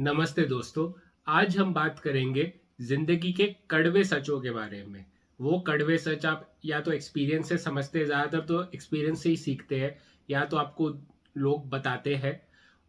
नमस्ते दोस्तों। आज हम बात करेंगे जिंदगी के कड़वे सचों के बारे में। वो कड़वे सच आप या तो एक्सपीरियंस से समझते हैं, ज़्यादातर तो एक्सपीरियंस से ही सीखते हैं, या तो आपको लोग बताते हैं।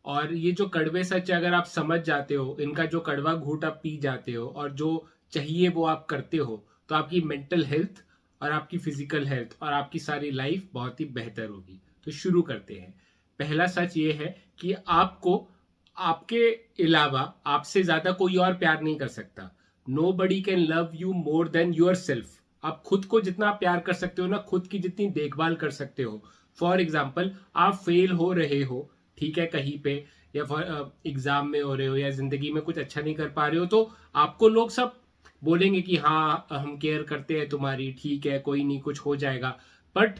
और ये जो कड़वे सच है, अगर आप समझ जाते हो, इनका जो कड़वा घूंट आप पी जाते हो और जो चाहिए वो आप करते हो, तो आपकी मेंटल हेल्थ और आपकी फिजिकल हेल्थ और आपकी सारी लाइफ बहुत ही बेहतर होगी। तो शुरू करते हैं। पहला सच ये है कि आपको आपके अलावा आपसे ज्यादा कोई और प्यार नहीं कर सकता। Nobody can love you more than yourself. आप खुद को जितना प्यार कर सकते हो ना, खुद की जितनी देखभाल कर सकते हो। फॉर एग्जाम्पल, आप फेल हो रहे हो, ठीक है, कहीं पे, या फॉर एग्जाम में हो रहे हो, या जिंदगी में कुछ अच्छा नहीं कर पा रहे हो, तो आपको लोग सब बोलेंगे कि हाँ हम केयर करते हैं तुम्हारी, ठीक है, कोई नहीं, कुछ हो जाएगा। बट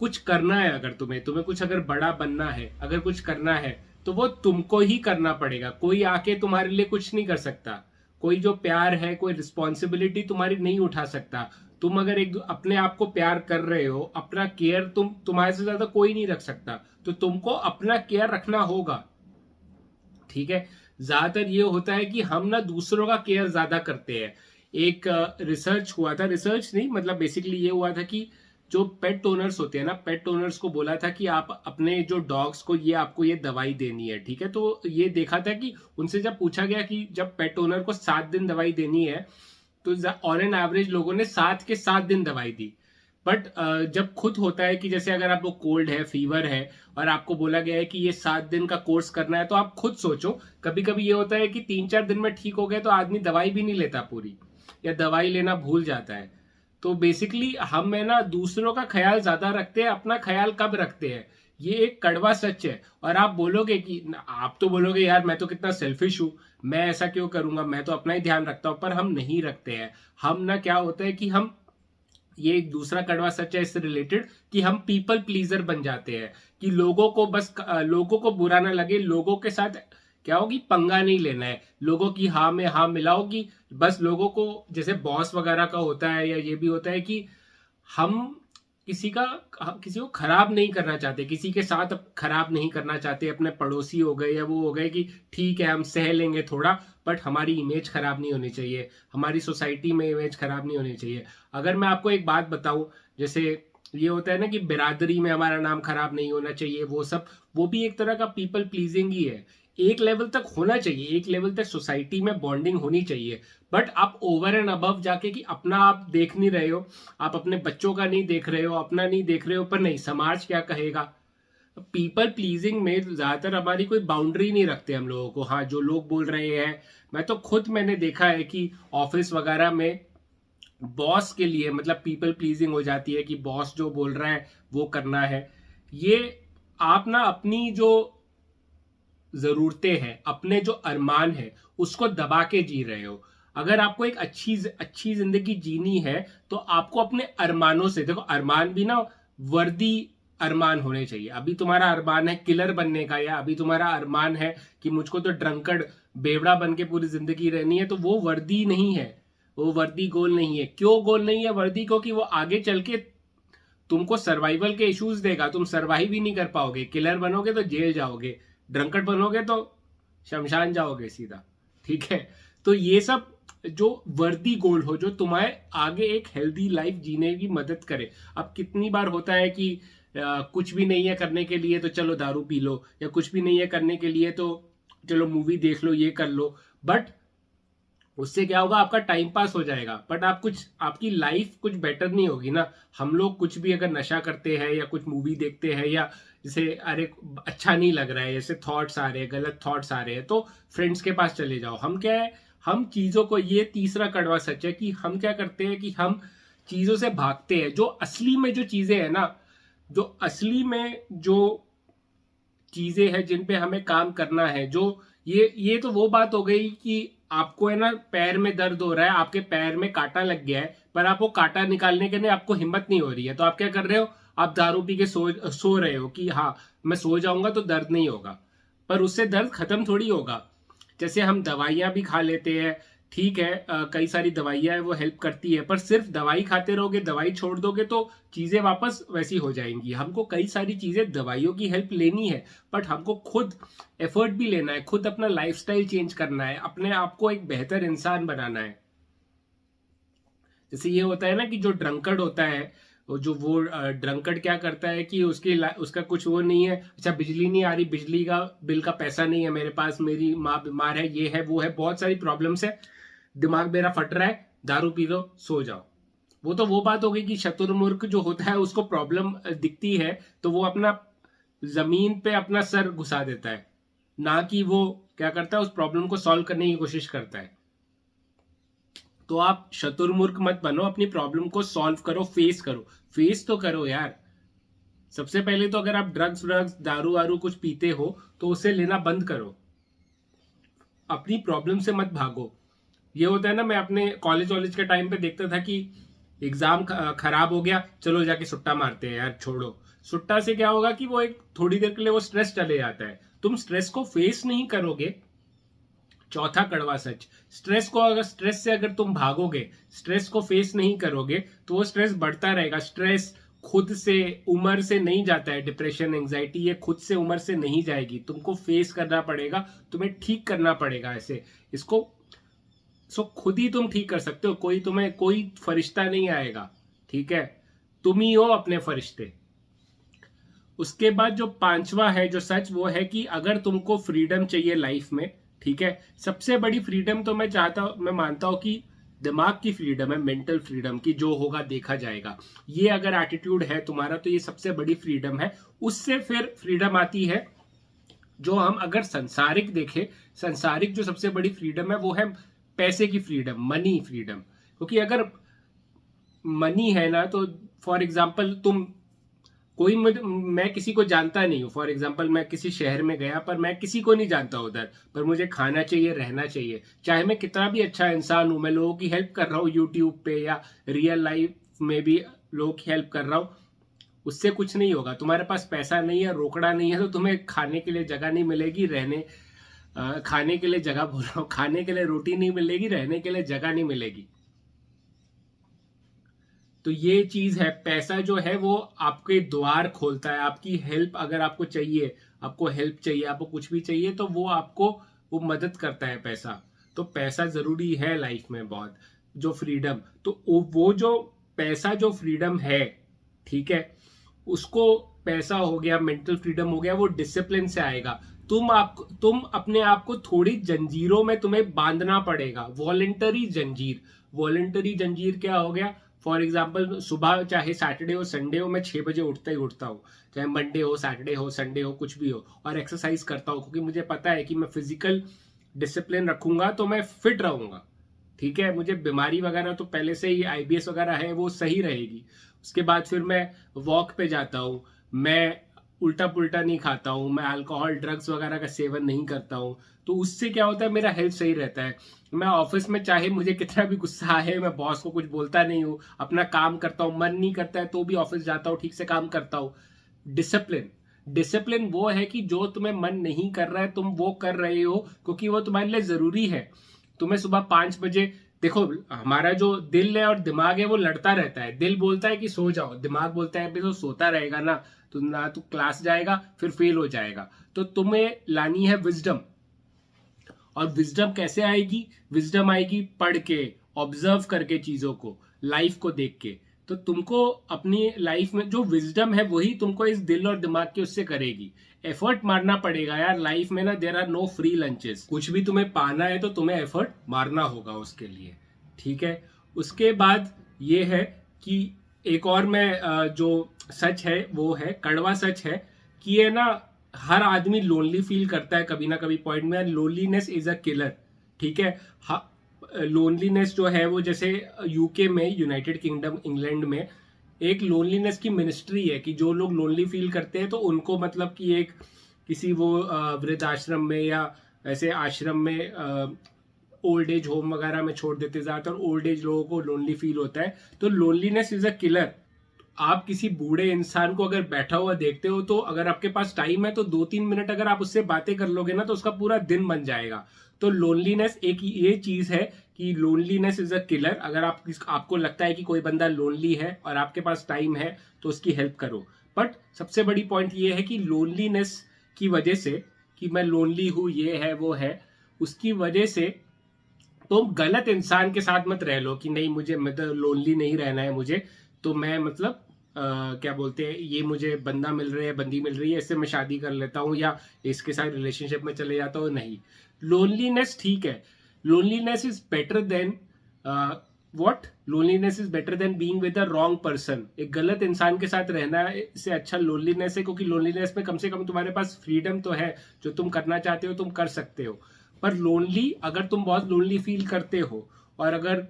कुछ करना है, अगर तुम्हें तुम्हें कुछ अगर बड़ा बनना है, अगर कुछ करना है, तो वो तुमको ही करना पड़ेगा। कोई आके तुम्हारे लिए कुछ नहीं कर सकता। कोई जो प्यार है, कोई रिस्पॉन्सिबिलिटी तुम्हारी नहीं उठा सकता। तुम अगर एक अपने आप को प्यार कर रहे हो, अपना केयर तुम्हारे से ज्यादा कोई नहीं रख सकता, तो तुमको अपना केयर रखना होगा। ठीक है। ज्यादातर ये होता है कि हम ना दूसरों का केयर ज्यादा करते हैं। एक रिसर्च हुआ था, रिसर्च नहीं, मतलब बेसिकली ये हुआ था कि जो पेट ओनर्स होते हैं ना, पेट ओनर्स को बोला था कि आप अपने जो डॉग्स को आपको ये दवाई देनी है, ठीक है। तो ये देखा था कि उनसे जब पूछा गया कि जब पेट ओनर को 7 दिन दवाई देनी है, तो ऑन एन एवरेज लोगों ने 7 के 7 दिन दवाई दी। बट जब खुद होता है कि जैसे अगर आपको कोल्ड है, फीवर है, और आपको बोला गया है कि ये 7 दिन का कोर्स करना है, तो आप खुद सोचो, कभी कभी ये होता है कि 3-4 दिन में ठीक हो गया तो आदमी दवाई भी नहीं लेता पूरी, या दवाई लेना भूल जाता है। तो बेसिकली हम है ना दूसरों का ख्याल ज्यादा रखते हैं, अपना ख्याल कब रखते हैं। ये एक कड़वा सच है। और आप बोलोगे कि आप तो बोलोगे यार मैं तो कितना सेल्फिश हूं, मैं ऐसा क्यों करूंगा, मैं तो अपना ही ध्यान रखता हूं। पर हम नहीं रखते हैं। हम ना, क्या होता है कि हम, ये एक दूसरा कड़वा सच है इससे रिलेटेड, कि हम पीपल प्लीजर बन जाते हैं। कि लोगों को बस लोगों को बुरा ना लगे, लोगों के साथ क्या होगी, पंगा नहीं लेना है, लोगों की हाँ में हाँ मिलाओगी। बस लोगों को, जैसे बॉस वगैरह का होता है, या ये भी होता है कि हम किसी का किसी को खराब नहीं करना चाहते, किसी के साथ खराब नहीं करना चाहते। अपने पड़ोसी हो गए या वो हो गए कि ठीक है हम सह लेंगे थोड़ा, बट हमारी इमेज खराब नहीं होनी चाहिए, हमारी सोसाइटी में इमेज खराब नहीं होनी चाहिए। अगर मैं आपको एक बात बताऊं, जैसे ये होता है ना कि बिरादरी में हमारा नाम खराब नहीं होना चाहिए, वो सब, वो भी एक तरह का पीपल प्लीजिंग ही है। एक लेवल तक होना चाहिए, एक लेवल तक सोसाइटी में बॉन्डिंग होनी चाहिए। बट आप ओवर एंड अबव जाके कि अपना आप देख नहीं रहे हो, आप अपने बच्चों का नहीं देख रहे हो, अपना नहीं देख रहे हो, पर नहीं समाज क्या कहेगा। पीपल प्लीजिंग में ज्यादातर हमारी कोई बाउंड्री नहीं रखते हम लोगों को। हाँ, जो लोग बोल रहे हैं, मैं तो खुद मैंने देखा है कि ऑफिस वगैरह में बॉस के लिए मतलब पीपल प्लीजिंग हो जाती है कि बॉस जो बोल रहा है वो करना है। ये आप ना अपनी जो जरूरतें हैं, अपने जो अरमान है, उसको दबा के जी रहे हो। अगर आपको एक अच्छी अच्छी जिंदगी जीनी है, तो आपको अपने अरमानों से, देखो अरमान भी ना वर्दी अरमान होने चाहिए। अभी तुम्हारा अरमान है किलर बनने का, या अभी तुम्हारा अरमान है कि मुझको तो ड्रंकड़ बेवड़ा बन के पूरी जिंदगी रहनी है, तो वो वर्दी नहीं है, वो वर्दी गोल नहीं है। क्यों गोल नहीं है वर्दी? क्योंकि वो आगे चल के तुमको सर्वाइवल के इश्यूज देगा, तुम सर्वाइव ही नहीं कर पाओगे। किलर बनोगे तो जेल जाओगे, ड्रंकट बनोगे तो शमशान जाओगे सीधा। ठीक है। तो ये सब जो वर्दी गोल हो, जो तुम्हारे आगे एक हेल्दी लाइफ जीने की मदद करे। अब कितनी बार होता है कि कुछ भी नहीं है करने के लिए तो चलो दारू पी लो, या कुछ भी नहीं है करने के लिए तो चलो मूवी देख लो, ये कर लो। बट उससे क्या होगा, आपका टाइम पास हो जाएगा, बट आप कुछ, आपकी लाइफ कुछ बेटर नहीं होगी ना। हम लोग कुछ भी अगर नशा करते हैं या कुछ मूवी देखते हैं, या जैसे अरे अच्छा नहीं लग रहा है, जैसे थॉट्स आ रहे हैं, गलत थॉट्स आ रहे हैं, तो फ्रेंड्स के पास चले जाओ। हम क्या है, हम चीजों को, ये तीसरा कड़वा सच है कि हम क्या करते हैं कि हम चीजों से भागते हैं। जो असली में जो चीजें हैं ना, जो असली में जो चीजें हैं जिन पे हमें काम करना है, जो ये तो वो बात हो गई कि आपको है ना पैर में दर्द हो रहा है, आपके पैर में कांटा लग गया है, पर आपको कांटा निकालने के लिए आपको हिम्मत नहीं हो रही है, तो आप क्या कर रहे हो, आप दारू पी के सो रहे हो कि हाँ मैं सो जाऊंगा तो दर्द नहीं होगा। पर उससे दर्द खत्म थोड़ी होगा। जैसे हम दवाइयां भी खा लेते हैं, ठीक है, कई सारी दवाइयां है वो हेल्प करती है, पर सिर्फ दवाई खाते रहोगे, दवाई छोड़ दोगे तो चीजें वापस वैसी हो जाएंगी। हमको कई सारी चीजें दवाइयों की हेल्प लेनी है, बट हमको खुद एफर्ट भी लेना है, खुद अपना लाइफस्टाइल चेंज करना है, अपने आप को एक बेहतर इंसान बनाना है। जैसे ये होता है ना कि जो ड्रंकर्ड होता है, वो ड्रंकर्ड क्या करता है कि उसका कुछ वो नहीं है, अच्छा बिजली नहीं आ रही, बिजली का बिल का पैसा नहीं है मेरे पास, मेरी माँ बीमार है, ये है वो है, बहुत सारी प्रॉब्लम्स है, दिमाग मेरा फट रहा है, दारू पी लो सो जाओ। वो बात हो गई कि शतुरमुर्ख जो होता है उसको प्रॉब्लम दिखती है तो वो अपना जमीन पे अपना सर घुसा देता है, ना कि वो क्या करता है उस प्रॉब्लम को सॉल्व करने की कोशिश करता है। तो आप शतुरमुर्ख मत बनो, अपनी प्रॉब्लम को सॉल्व करो, फेस करो, फेस तो करो यार। सबसे पहले तो अगर आप ड्रग्स व्रग्स दारू वारू कुछ पीते हो तो उसे लेना बंद करो, अपनी प्रॉब्लम से मत भागो। ये होता है ना, मैं अपने कॉलेज वॉलेज के टाइम पे देखता था कि एग्जाम खराब हो गया, चलो जाके सुट्टा मारते हैं यार, छोड़ो। सुट्टा से क्या होगा कि वो एक थोड़ी देर के लिए वो स्ट्रेस चले जाता है, तुम स्ट्रेस को फेस नहीं करोगे। चौथा कड़वा सच, स्ट्रेस से अगर तुम भागोगे, स्ट्रेस को फेस नहीं करोगे तो वो स्ट्रेस बढ़ता रहेगा। स्ट्रेस खुद से उम्र से नहीं जाता है, डिप्रेशन एंजाइटी ये खुद से उम्र से नहीं जाएगी, तुमको फेस करना पड़ेगा, तुम्हें ठीक करना पड़ेगा। ऐसे इसको खुद ही तुम ठीक कर सकते हो, कोई फरिश्ता नहीं आएगा, ठीक है, तुम ही हो अपने फरिश्ते। उसके बाद जो पांचवा है जो सच, वो है कि अगर तुमको फ्रीडम चाहिए लाइफ में, ठीक है, सबसे बड़ी फ्रीडम तो मैं मानता हूं कि दिमाग की फ्रीडम है, मेंटल फ्रीडम की, जो होगा देखा जाएगा। ये अगर एटीट्यूड है तुम्हारा तो ये सबसे बड़ी फ्रीडम है। उससे फिर फ्रीडम आती है जो हम अगर संसारिक देखें, संसारिक जो सबसे बड़ी फ्रीडम है वो है पैसे की फ्रीडम, मनी फ्रीडम। क्योंकि अगर मनी है ना तो फॉर एग्जाम्पल मैं किसी को जानता नहीं हूँ, फॉर एग्जाम्पल मैं किसी शहर में गया पर मैं किसी को नहीं जानता उधर, पर मुझे खाना चाहिए, रहना चाहिए, चाहे मैं कितना भी अच्छा इंसान हूं, मैं लोगों की हेल्प कर रहा हूँ यूट्यूब पे या रियल लाइफ में भी लोगों की हेल्प कर रहा हूँ, उससे कुछ नहीं होगा। तुम्हारे पास पैसा नहीं है, रोकड़ा नहीं है, तो तुम्हें खाने के लिए जगह नहीं मिलेगी, खाने के लिए जगह बोल रहा हूँ, खाने के लिए रोटी नहीं मिलेगी, रहने के लिए जगह नहीं मिलेगी। तो ये चीज है, पैसा जो है वो आपके द्वार खोलता है, आपकी हेल्प अगर आपको चाहिए, आपको कुछ भी चाहिए तो वो मदद करता है पैसा। तो पैसा जरूरी है लाइफ में बहुत। जो फ्रीडम, तो वो जो पैसा जो फ्रीडम है, ठीक है, उसको पैसा हो गया, मेंटल फ्रीडम हो गया, वो डिसिप्लिन से आएगा। तुम अपने आप को थोड़ी जंजीरों में तुम्हें बांधना पड़ेगा, वॉलेंटरी जंजीर क्या हो गया, फॉर एग्जाम्पल सुबह चाहे सैटरडे हो संडे हो, मैं 6 बजे उठता ही उठता हूँ, चाहे मंडे हो सैटरडे हो संडे हो कुछ भी हो, और एक्सरसाइज करता हूँ, क्योंकि मुझे पता है कि मैं फिजिकल डिसिप्लिन रखूंगा तो मैं फिट रहूंगा, ठीक है, मुझे बीमारी वगैरह तो पहले से ही आईबीएस वगैरह है वो सही रहेगी। उसके बाद फिर मैं वॉक पे जाता हूँ, मैं उल्टा पुल्टा नहीं खाता हूँ, मैं अल्कोहल ड्रग्स वगैरह का सेवन नहीं करता हूँ, तो उससे क्या होता है मेरा हेल्थ सही रहता है। मैं ऑफिस में चाहे मुझे कितना भी गुस्सा है, मैं बॉस को कुछ बोलता नहीं हूँ, अपना काम करता हूँ, मन नहीं करता है तो भी ऑफिस जाता हूँ, ठीक से काम करता हूँ। डिसिप्लिन, डिसिप्लिन वो है कि जो तुम्हें मन नहीं कर रहा है तुम वो कर रहे हो क्योंकि वो तुम्हारे लिए जरूरी है। तुम्हें सुबह 5 बजे, देखो हमारा जो दिल है और दिमाग है वो लड़ता रहता है, दिल बोलता है कि सो जाओ, दिमाग बोलता है तो सोता रहेगा ना, तो ना तू क्लास जाएगा फिर फेल हो जाएगा। तो तुम्हें लानी है विजडम, और विजडम कैसे आएगी, विजडम आएगी पढ़ के, ऑब्जर्व करके, चीजों को, लाइफ को देख के। तो तुमको अपनी लाइफ में जो विजडम है वही तुमको इस दिल और दिमाग के उससे करेगी। एफर्ट मारना पड़ेगा यार लाइफ में ना, there are no free lunches, कुछ भी तुम्हें पाना है तो तुम्हें एफर्ट मारना होगा उसके लिए, ठीक है। उसके बाद ये है कि एक और मैं जो सच है वो है, कड़वा सच है कि ये ना हर आदमी लोनली फील करता है कभी ना कभी पॉइंट में, लोनलीनेस इज अ किलर, ठीक है। लोनलीनेस जो है वो जैसे यूके में, यूनाइटेड किंगडम इंग्लैंड में एक लोनलीनेस की मिनिस्ट्री है कि जो लोग लोनली फील करते हैं तो उनको मतलब कि एक किसी वो वृद्ध आश्रम में या ऐसे आश्रम में ओल्ड एज होम वगैरह में छोड़ देते, ज्यादातर ओल्ड एज लोगों को लोनली फील होता है। तो लोनलीनेस इज अ किलर। आप किसी बूढ़े इंसान को अगर बैठा हुआ देखते हो तो अगर आपके पास टाइम है तो 2-3 मिनट अगर आप उससे बातें कर लोगे ना तो उसका पूरा दिन बन जाएगा। तो लोनलीनेस एक ये चीज है कि लोनलीनेस इज अ किलर। अगर आपको लगता है कि कोई बंदा लोनली है और आपके पास टाइम है तो उसकी हेल्प करो। बट सबसे बड़ी पॉइंट ये है कि लोनलीनेस की वजह से, कि मैं लोनली हूं, ये है वो है, उसकी वजह से तुम गलत इंसान के साथ मत रह लो कि नहीं मुझे मतलब लोनली नहीं रहना है मुझे, तो मैं मतलब क्या बोलते हैं, ये मुझे बंदा मिल रहा है, बंदी मिल रही है, इससे मैं शादी कर लेता हूँ या इसके साथ रिलेशनशिप में चले जाता हूँ। नहीं, लोनलीनेस ठीक है, loneliness is better than what, loneliness is better than being with a wrong person. एक गलत इंसान के साथ रहना से अच्छा लोनलीनेस है, क्योंकि लोनलीनेस में कम से कम तुम्हारे पास फ्रीडम तो है, जो तुम करना चाहते हो तुम कर सकते हो। पर लोनली, अगर तुम बहुत लोनली फील करते हो और अगर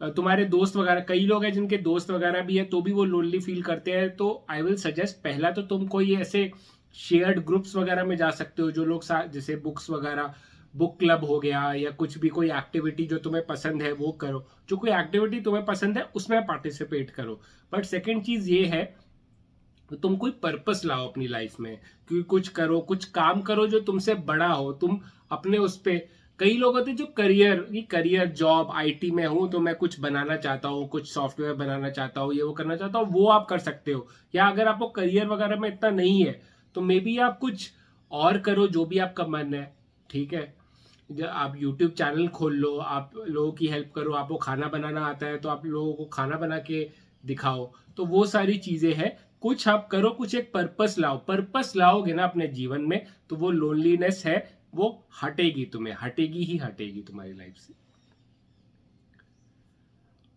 तुम्हारे दोस्त वगैरह, कई लोग हैं जिनके दोस्त वगैरह भी है तो भी वो लोनली फील करते हैं, तो आई विल सजेस्ट, पहला तो तुम कोई ऐसे शेयर्ड ग्रुप्स वगैरह में जा सकते हो जो लोग जैसे बुक्स वगैरह, बुक क्लब हो गया या कुछ भी, कोई एक्टिविटी जो तुम्हें पसंद है वो करो। जो कोई एक्टिविटी तुम्हें पसंद है उसमें पार्टिसिपेट करो। बट सेकेंड चीज ये है, तो तुम कोई पर्पस लाओ अपनी लाइफ में, क्योंकि कुछ करो, कुछ काम करो जो तुमसे बड़ा हो। तुम अपने उस पे, कई लोग होते हैं जो करियर जॉब आईटी में हूं तो मैं कुछ बनाना चाहता हूँ, कुछ सॉफ्टवेयर बनाना चाहता हूँ, ये वो करना चाहता हूँ, वो आप कर सकते हो। या अगर आपको करियर वगैरह में इतना नहीं है तो मे बी आप कुछ और करो जो भी आपका मन है, ठीक है। जब आप यूट्यूब चैनल खोल लो, आप लोगों की हेल्प करो, आपको खाना बनाना आता है तो आप लोगों को खाना बना के दिखाओ। तो वो सारी चीजें हैं, कुछ आप करो, कुछ एक पर्पस लाओ। पर्पस लाओगे ना अपने जीवन में तो वो लोनलीनेस है वो हटेगी, तुम्हें हटेगी ही हटेगी तुम्हारी लाइफ से।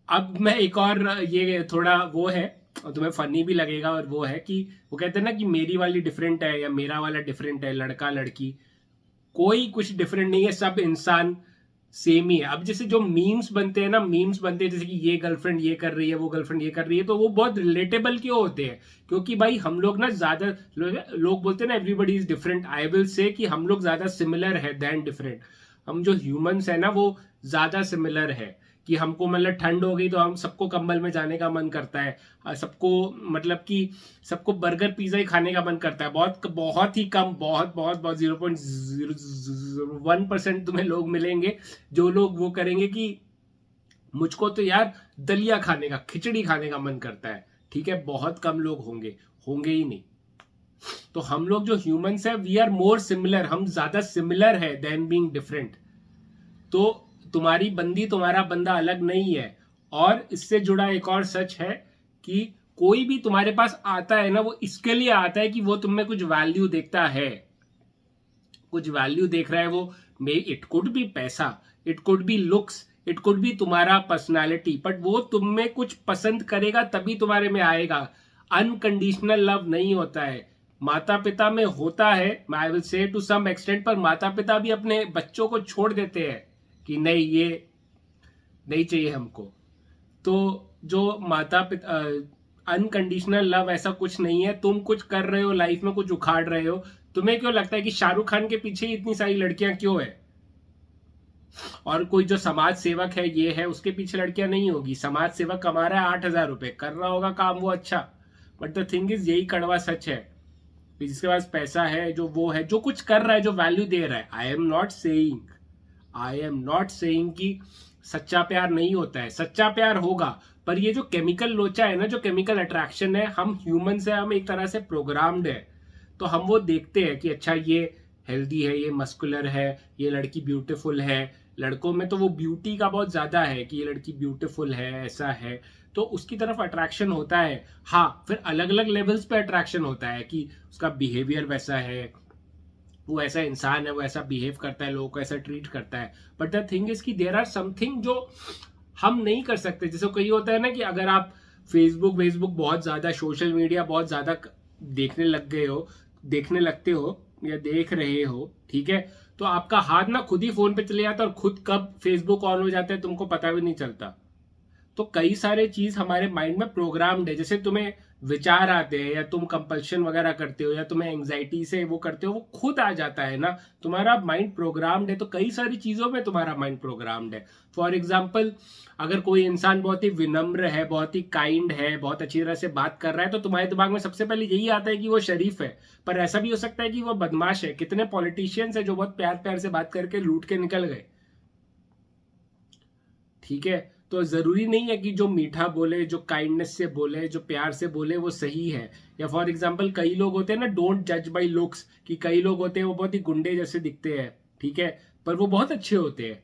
अब मैं एक और, ये थोड़ा वो है और तुम्हें फनी भी लगेगा, और वो है कि वो कहते हैं ना कि मेरी वाली डिफरेंट है या मेरा वाला डिफरेंट है, लड़का लड़की कोई कुछ डिफरेंट नहीं है, सब इंसान सेम ही है। अब जैसे जो मीम्स बनते हैं ना, मीम्स बनते हैं जैसे कि ये गर्लफ्रेंड ये कर रही है, वो गर्लफ्रेंड ये कर रही है, तो वो बहुत रिलेटेबल क्यों होते हैं, क्योंकि भाई हम लोग ना ज्यादा, लोग बोलते हैं ना everybody is different, I will से कि हम लोग ज्यादा सिमिलर है देन डिफरेंट। हम जो ह्यूमंस है ना वो ज्यादा सिमिलर है, कि हमको मतलब ठंड हो गई तो हम सबको कंबल में जाने का मन करता है, सबको मतलब कि सबको बर्गर पिज्जा ही खाने का मन करता है। बहुत बहुत ही कम, बहुत बहुत बहुत 0.01% तुम्हें लोग मिलेंगे जो लोग वो करेंगे कि मुझको तो यार दलिया खाने का, खिचड़ी खाने का मन करता है, ठीक है। बहुत कम लोग होंगे, होंगे ही नहीं। तो हम लोग जो ह्यूमंस है वी आर मोर सिमिलर, हम ज्यादा सिमिलर है देन बीइंग डिफरेंट। तो तुम्हारी बंदी तुम्हारा बंदा अलग नहीं है। और इससे जुड़ा एक और सच है कि कोई भी तुम्हारे पास आता है ना वो इसके लिए आता है कि वो तुम में कुछ वैल्यू देखता है, कुछ वैल्यू देख रहा है वो। इट कुड बी पैसा, it could be looks, it could be तुम्हारा पर्सनालिटी, बट वो तुम में कुछ पसंद करेगा तभी तुम्हारे में आएगा। अनकंडीशनल लव नहीं होता है, माता पिता में होता है, I will say to some extent, पर माता पिता भी अपने बच्चों को छोड़ देते हैं कि नहीं ये नहीं चाहिए हमको। तो जो माता पिता, अनकंडीशनल लव ऐसा कुछ नहीं है। तुम कुछ कर रहे हो लाइफ में, कुछ उखाड़ रहे हो, तुम्हें क्यों लगता है कि शाहरुख खान के पीछे ही इतनी सारी लड़कियां क्यों है, और कोई जो समाज सेवक है ये है उसके पीछे लड़कियां नहीं होगी। समाज सेवक कमा रहा है 8,000 रुपए, कर रहा होगा काम वो अच्छा, बट द थिंग इज यही कड़वा सच है कि जिसके पास पैसा है, जो वो है, जो कुछ कर रहा है, जो वैल्यू दे रहा है। आई एम नॉट सेइंग कि सच्चा प्यार नहीं होता है, सच्चा प्यार होगा, पर ये जो केमिकल लोचा है ना, जो केमिकल अट्रैक्शन है, हम ह्यूमन से, हम एक तरह से प्रोग्राम्ड है। तो हम वो देखते हैं कि अच्छा ये हेल्दी है, ये मस्कुलर है, ये लड़की ब्यूटीफुल है। लड़कों में तो वो ब्यूटी का बहुत ज्यादा है कि ये लड़की ब्यूटीफुल है, ऐसा है, तो उसकी तरफ अट्रैक्शन होता है। हाँ, फिर अलग अलग लेवल्स पे अट्रैक्शन होता है कि उसका बिहेवियर वैसा है, वो ऐसा इंसान है, वो ऐसा बिहेव करता है, लोगों को ऐसा ट्रीट करता है। बट द थिंग इज कि देयर आर समथिंग जो हम नहीं कर सकते। जैसे कई होता है ना कि अगर आप फेसबुक बहुत ज्यादा, सोशल मीडिया बहुत ज्यादा देखने लगते हो या देख रहे हो, ठीक है, तो आपका हाथ ना खुद ही फोन पे चले जाता है और खुद कब फेसबुक ऑन हो जाता है तुमको पता भी नहीं चलता। तो कई सारे चीज हमारे माइंड में प्रोग्राम्ड है। जैसे तुम्हें विचार आते हैं या तुम कंपल्शन वगैरह करते हो या तुम्हें एंग्जाइटी से वो करते हो, वो खुद आ जाता है ना। तुम्हारा माइंड प्रोग्राम्ड है, तो कई सारी चीजों में तुम्हारा माइंड प्रोग्राम्ड है। फॉर एग्जाम्पल, अगर कोई इंसान बहुत ही विनम्र है, बहुत ही काइंड है, बहुत अच्छी तरह से बात कर रहा है, तो तुम्हारे दिमाग में सबसे पहले यही आता है कि वो शरीफ है। पर ऐसा भी हो सकता है कि वो बदमाश है। कितने पॉलिटिशियंस है जो बहुत प्यार प्यार से बात करके लूट के निकल गए। ठीक है, तो जरूरी नहीं है कि जो मीठा बोले, जो काइंडनेस से बोले, जो प्यार से बोले वो सही है। या फॉर एग्जाम्पल, कई लोग होते हैं ना, डोंट जज बाई लुक्स, कि कई लोग होते हैं वो बहुत ही गुंडे जैसे दिखते हैं, ठीक है, पर वो बहुत अच्छे होते हैं।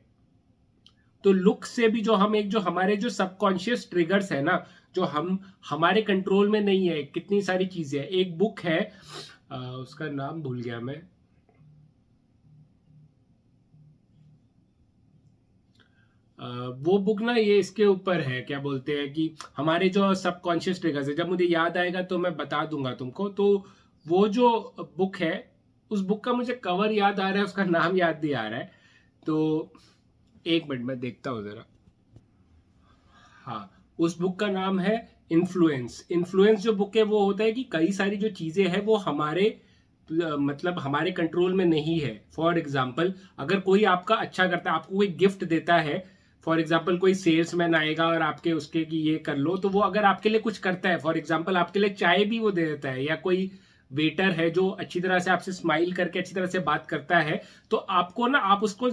तो लुक से भी जो हम एक जो हमारे जो सबकॉन्शियस ट्रिगर्स है ना, जो हम हमारे कंट्रोल में नहीं है, कितनी सारी चीजें। एक बुक है, उसका नाम भूल गया मैं, वो बुक ना ये इसके ऊपर है, क्या बोलते हैं कि हमारे जो सबकॉन्शियस ट्रिगर्स है, जब मुझे याद आएगा तो मैं बता दूंगा तुमको। तो वो जो बुक है, उस बुक का मुझे कवर याद आ रहा है, उसका नाम याद नहीं आ रहा है। तो एक मिनट में देखता हूँ जरा। हाँ, उस बुक का नाम है इन्फ्लुएंस। इन्फ्लुएंस जो बुक है वो होता है कि कई सारी जो चीजें हैं वो हमारे मतलब हमारे कंट्रोल में नहीं है। फॉर एग्जाम्पल, अगर कोई आपका अच्छा करता है, आपको कोई गिफ्ट देता है, फॉर एग्जाम्पल कोई सेल्समैन आएगा और आपके उसके कि ये कर लो, तो वो अगर आपके लिए कुछ करता है, फॉर एग्जाम्पल आपके लिए चाय भी वो दे देता है, या कोई वेटर है जो अच्छी तरह से आपसे स्माइल करके अच्छी तरह से बात करता है, तो आपको ना, आप उसको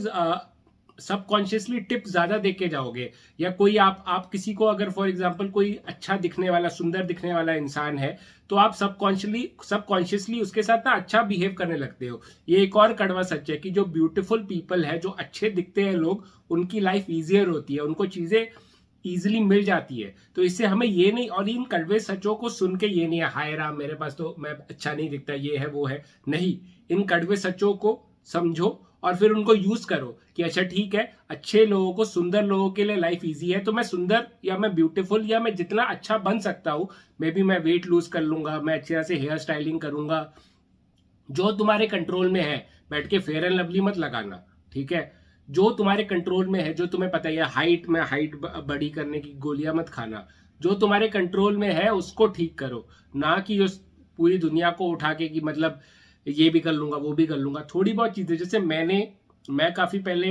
सबकॉन्शियसली टिप ज्यादा दे के जाओगे। या कोई आप किसी को अगर फॉर एग्जांपल कोई अच्छा दिखने वाला, सुंदर दिखने वाला इंसान है, तो आप सबकॉन्शियसली उसके साथ ना अच्छा बिहेव करने लगते हो। ये एक और कड़वा सच है कि जो ब्यूटीफुल पीपल है, जो अच्छे दिखते हैं लोग, उनकी लाइफ इजियर होती है, उनको चीजें इजिली मिल जाती है। तो इससे हमें ये नहीं, और इन कड़वे सचों को सुन के ये नहीं है हाय राम मेरे पास तो मैं अच्छा नहीं दिखता, ये है वो है, नहीं। इन कड़वे सचों को समझो और फिर उनको यूज करो कि अच्छा ठीक है, अच्छे लोगों को, सुंदर लोगों के लिए लाइफ इजी है, तो मैं सुंदर या मैं ब्यूटीफुल या मैं जितना अच्छा बन सकता हूं, मे बी मैं वेट लूज कर लूंगा, मैं अच्छी तरह से हेयर स्टाइलिंग करूंगा। जो तुम्हारे कंट्रोल में है, बैठ के फेयर एंड लवली मत लगाना, ठीक है। जो तुम्हारे कंट्रोल में है, जो तुम्हें पता है, हाइट बड़ी करने की गोलियां मत खाना। जो तुम्हारे कंट्रोल में है उसको ठीक करो, ना कि उस पूरी दुनिया को उठा के कि मतलब ये भी कर लूंगा वो भी कर लूंगा। थोड़ी बहुत चीजें, जैसे मैं काफी पहले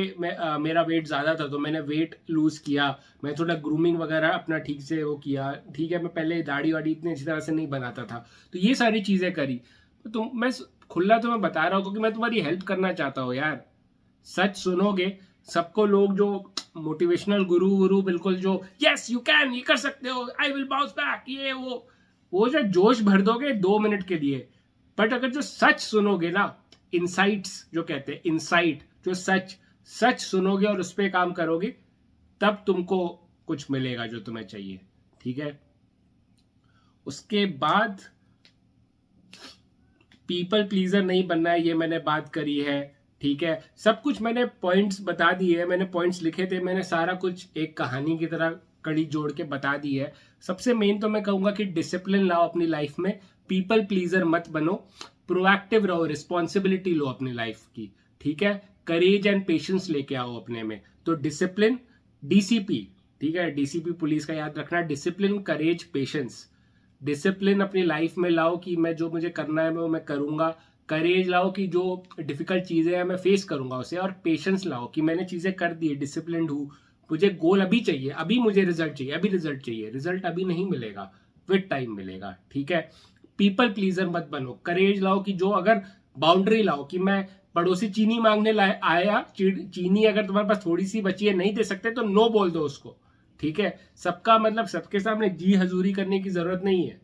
मेरा वेट ज्यादा था, तो मैंने वेट लूज किया, मैं थोड़ा ग्रूमिंग वगैरह अपना ठीक से वो किया, ठीक है। मैं पहले दाढ़ी वाड़ी इतनी अच्छी तरह से नहीं बनाता था, तो ये सारी चीजें करी। तो मैं खुला तुम्हें बता रहा हूँ क्योंकि मैं तुम्हारी हेल्प करना चाहता हूँ यार। सच सुनोगे, सबको लोग जो मोटिवेशनल गुरु गुरु बिल्कुल जो यस यू कैन, ये कर सकते हो, आई विल बाउंस बैक, ये वो जो जोश भर दोगे 2 मिनट के लिए, बट अगर जो सच सुनोगे ना, इनसाइट्स जो कहते हैं, इनसाइट, जो सच सच सुनोगे और उस पर काम करोगे, तब तुमको कुछ मिलेगा जो तुम्हें चाहिए, ठीक है। उसके बाद पीपल प्लीजर नहीं बनना है, ये मैंने बात करी है, ठीक है। सब कुछ मैंने पॉइंट्स बता दिए है, मैंने पॉइंट्स लिखे थे, मैंने सारा कुछ एक कहानी की तरह कड़ी जोड़ के बता दी है। सबसे मेन तो मैं कहूंगा कि डिसिप्लिन लाओ अपनी लाइफ में, पीपल प्लीजर मत बनो, प्रोएक्टिव रहो, रिस्पॉन्सिबिलिटी लो अपनी लाइफ की, ठीक है। करेज एंड पेशेंस लेके आओ अपने में। तो डिसिप्लिन, डीसीपी, ठीक है, डीसीपी पुलिस का याद रखना, डिसिप्लिन, करेज, पेशेंस। डिसिप्लिन अपनी लाइफ में लाओ कि मैं जो मुझे करना है वो मैं करूंगा। करेज लाओ कि जो डिफिकल्ट चीजें हैं मैं फेस करूंगा उसे। और पेशेंस लाओ कि मैंने चीजें कर दी, डिसिप्लिन्ड हूं, मुझे गोल अभी चाहिए, अभी मुझे रिजल्ट चाहिए, अभी रिजल्ट चाहिए, रिजल्ट अभी नहीं मिलेगा, विद टाइम मिलेगा, ठीक है। पीपल प्लीजर मत बनो। करेज लाओ कि जो, अगर बाउंड्री लाओ कि मैं पड़ोसी चीनी मांगने आया, चीनी अगर तुम्हारे पास थोड़ी सी बची है, नहीं दे सकते तो नो बोल दो उसको, ठीक है। सबका मतलब सबके सामने जी हजूरी करने की जरूरत नहीं है।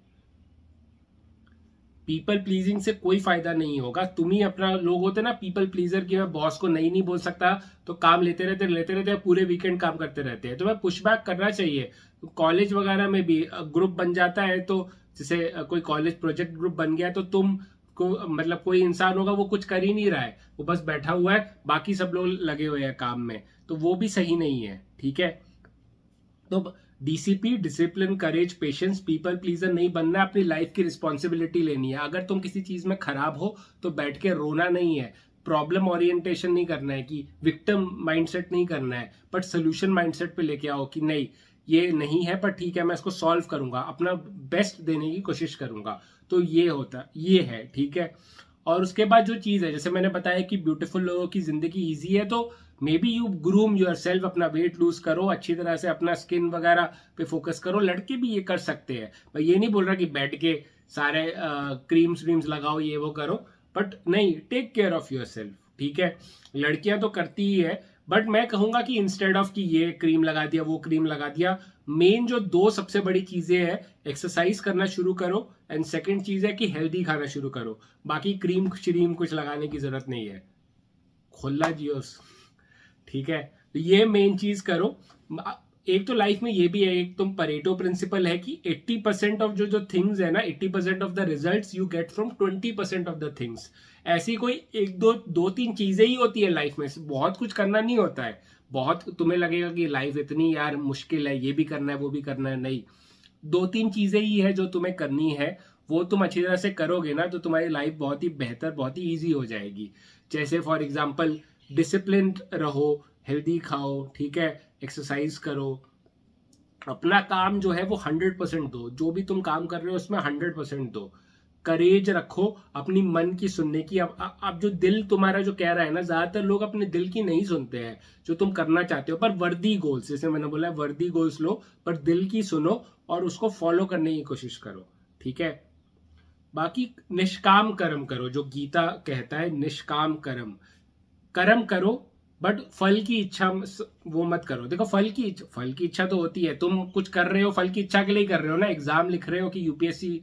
पीपल प्लीजिंग से कोई फायदा नहीं होगा। तुम ही अपना, लोग होते ना पीपल प्लीजर, की मैं बॉस को नहीं बोल सकता, तो काम लेते रहते पूरे वीकेंड काम करते रहते हैं। तो मैं पुशबैक करना चाहिए। कॉलेज वगैरह में भी ग्रुप बन जाता है, तो जैसे कोई कॉलेज प्रोजेक्ट ग्रुप बन गया, तो तुम को मतलब कोई इंसान होगा वो कुछ कर ही नहीं रहा है, वो बस बैठा हुआ है, बाकी सब लोग लगे हुए हैं काम में, तो वो भी सही नहीं है, ठीक है। तो डीसीपी, डिसिप्लिन, करेज, पेशेंस, पीपल प्लीजर नहीं बनना, अपनी लाइफ की रिस्पॉन्सिबिलिटी लेनी है। अगर तुम किसी चीज में खराब हो तो बैठ के रोना नहीं है, प्रॉब्लम ओरिएंटेशन नहीं करना है, कि विक्टिम माइंडसेट नहीं करना है, बट सोल्यूशन माइंडसेट पे लेके आओ कि नहीं, ये नहीं है, पर ठीक है मैं इसको सॉल्व करूंगा, अपना बेस्ट देने की कोशिश करूंगा। तो ये है, ठीक है। और उसके बाद जो चीज़ है, जैसे मैंने बताया कि ब्यूटीफुल लोगों की जिंदगी ईजी है, तो may be you groom your self, अपना वेट लूज करो अच्छी तरह से, अपना स्किन वगैरह पे फोकस करो। लड़के भी ये कर सकते हैं, मैं ये नहीं बोल रहा कि बैठ के सारे क्रीम्स व्रीम्स लगाओ ये वो करो, बट नहीं, take care of yourself, ठीक है। लड़कियां तो करती ही है, बट मैं कहूंगा कि इंस्टेड ऑफ कि ये क्रीम लगा दिया वो क्रीम लगा दिया, मेन जो दो सबसे बड़ी चीजें हैं, एक्सरसाइज करना शुरू करो, एंड सेकंड चीज है कि हेल्दी खाना शुरू करो। बाकी क्रीम श्रीम कुछ लगाने की जरूरत नहीं है, खुला जियो, ठीक है। तो ये मेन चीज करो। एक तो लाइफ में ये भी है, एक तुम परेटो प्रिंसिपल है कि 80% ऑफ जो थिंग्स है ना, 80% of the results you get from 20% of the things. ऐसी कोई एक दो तीन चीजें ही होती है लाइफ में, बहुत कुछ करना नहीं होता है। बहुत तुम्हें लगेगा कि लाइफ इतनी यार मुश्किल है, ये भी करना है वो भी करना है, नहीं, दो तीन चीजें ही है जो तुम्हें करनी है, वो तुम अच्छी तरह से करोगे ना तो तुम्हारी लाइफ बहुत ही बेहतर, बहुत ही ईजी हो जाएगी। जैसे फॉर एग्जाम्पल, डिसिप्लिन रहो, हेल्दी खाओ, ठीक है, एक्सरसाइज करो, अपना काम जो है वो 100% दो, जो भी तुम काम कर रहे हो उसमें 100% दो, करेज रखो अपनी मन की सुनने की। अब जो दिल तुम्हारा जो कह रहा है ना, ज्यादातर लोग अपने दिल की नहीं सुनते हैं जो तुम करना चाहते हो, पर वर्दी गोल्स, जैसे मैंने बोला है वर्दी गोल्स लो, पर दिल की सुनो और उसको फॉलो करने की कोशिश करो, ठीक है। बाकी निष्काम कर्म करो, जो गीता कहता है, निष्काम कर्म कर्म करो, बट फल की इच्छा वो मत करो। देखो फल की इच्छा तो होती है, तुम कुछ कर रहे हो फल की इच्छा के लिए कर रहे हो ना, एग्जाम लिख रहे हो कि यूपीएससी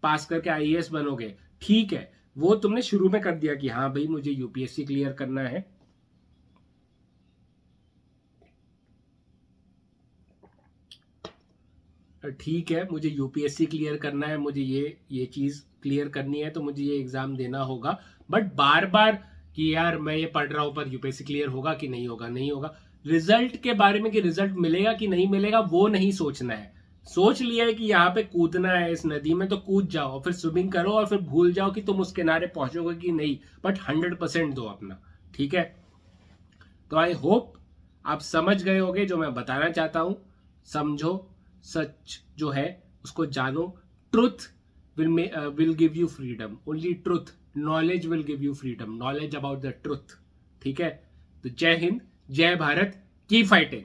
पास करके आईएएस बनोगे, ठीक है, वो तुमने शुरू में कर दिया कि हाँ भाई मुझे यूपीएससी क्लियर करना है, ठीक है, मुझे यूपीएससी क्लियर करना है, मुझे ये चीज क्लियर करनी है, तो मुझे ये एग्जाम देना होगा। बट बार बार कि यार मैं ये पढ़ रहा हूं पर यूपीएससी क्लियर होगा कि नहीं होगा, नहीं होगा, रिजल्ट के बारे में कि रिजल्ट मिलेगा कि नहीं मिलेगा वो नहीं सोचना है। सोच लिया है कि यहाँ पे कूदना है इस नदी में, तो कूद जाओ, फिर स्विमिंग करो और फिर भूल जाओ कि तुम उस किनारे पहुंचोगे कि नहीं, बट 100% दो अपना, ठीक है। तो आई होप आप समझ गए होगे जो मैं बताना चाहता हूं। समझो, सच जो है उसको जानो, truth will give you freedom, only truth, knowledge will give you freedom, knowledge about the truth, ठीक है। तो जय हिंद, जय भारत, की फाइटिंग।